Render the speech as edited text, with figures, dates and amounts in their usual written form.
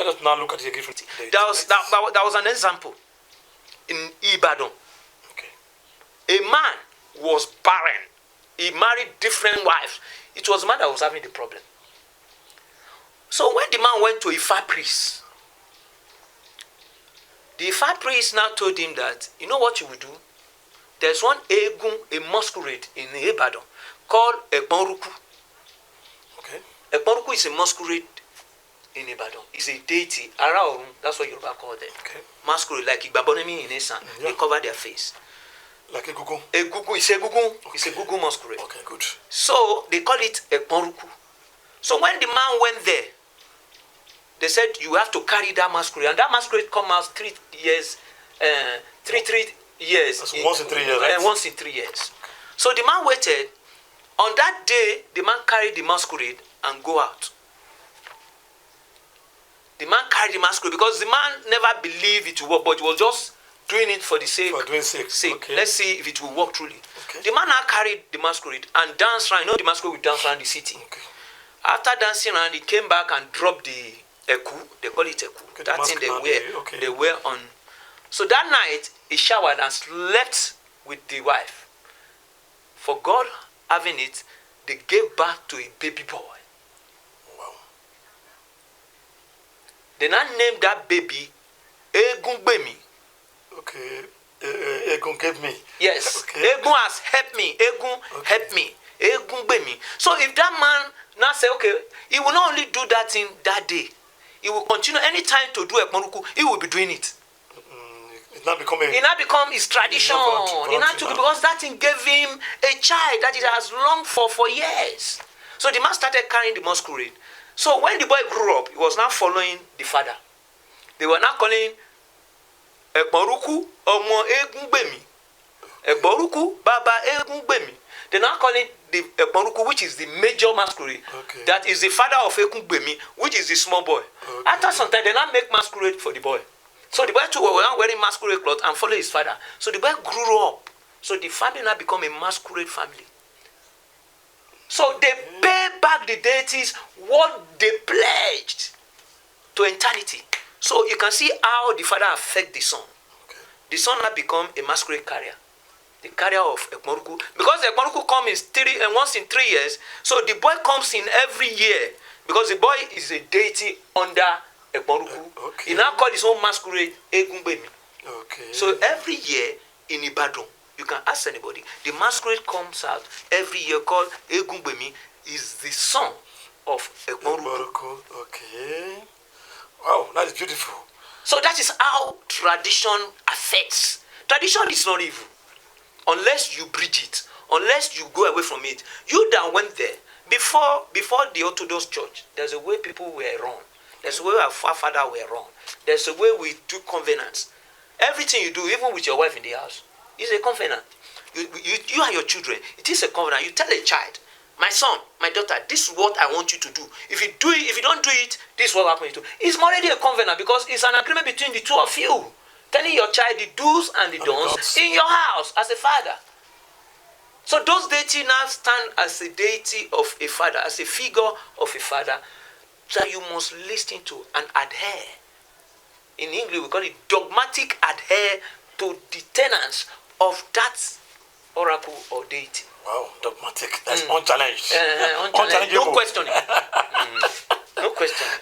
let us now look at it again. That was an example in Ibadan. Okay. A man was barren. He married different wives. It was the man that was having the problem. So when the man went to Ifa priest, the Ifa priest now told him that, you know what you will do? There's one Egun, a masquerade in Ibadan, called Ekponruku. Okay. Ekponruku is a masquerade in Ibadan. It's a deity. Ara Orun, that's what Yoruba call them. Okay. Masquerade, like Igbabonemi in Esan. Yeah. They cover their face. Like a gugu. A gugu is a gugu. Okay. It's a gugu masquerade. Okay, good. So they call it Ekponruku. So when the man went there, they said you have to carry that masquerade, and that masquerade come out 3 years, 3 years. That's once in 3 years, right? Once in 3 years. So the man waited. On that day, the man carried the masquerade and go out. The man carried the masquerade because the man never believed it would work, but he was just doing it for the sake. For doing sake. Okay. Let's see if it will work truly. Okay. The man now carried the masquerade and danced around. You know the masquerade will dance around the city. Okay. After dancing around, he came back and dropped the eku. They call it eku. Okay, that thing they wear. Okay. They wear on. So that night, he showered and slept with the wife. For God having it, they gave birth to a baby boy. Wow. They now named that baby Egungbemi. Okay. Egun gave me. Yes. Okay. Egun has helped me. Egun helped me. Egungbemi. So if that man now say, okay, he will not only do that thing that day, he will continue any time to do Ekponruku, he will be doing it. It now become his tradition. He now took it because that thing gave him a child that he has longed for years. So the man started carrying the masquerade. So when the boy grew up, he was now following the father. They were now calling Ekponruku Omo Egungbemi. Ekponruku Baba Egungbemi. They now call it the Ekponruku, which is the major masquerade. Okay. That is the father of Egungbemi, which is the small boy. Okay. After some time, they now make masquerade for the boy. So the boy too were now wearing masquerade clothes and follow his father. So the boy grew up. So the family now become a masquerade family. So they pay back the deities what they pledged to eternity. So you can see how the father affect the son. Okay. The son now become a masquerade carrier. The carrier of Ekponruku. Because the Ekponruku comes once in 3 years. So the boy comes in every year. Because the boy is a deity under Ekponruku. Okay. He now called his own masquerade Egungbemi. Okay. So every year in Ibadan, you can ask anybody, the masquerade comes out every year called Egungbemi, is the son of Ekponruku. Okay. Wow, that is beautiful. So that is how tradition affects. Tradition is not evil. Unless you bridge it, unless you go away from it. You that went there, before the Orthodox Church, there's a way people were wrong. There's a way our forefathers were wrong. There's a way we do covenants. Everything you do, even with your wife in the house, is a covenant. You and your children, it is a covenant. You tell a child, my son, my daughter, this is what I want you to do. If you do it, if you don't do it, this is what happens to you. It's already a covenant because it's an agreement between the two of you. Telling your child the do's and the don'ts in your house as a father. So those deities now stand as a deity of a father, as a figure of a father that you must listen to and adhere. In English, we call it dogmatic adhere to the tenets of that oracle or deity. Wow, dogmatic. That's unchallenged. Unchallenged. No questioning. No questioning.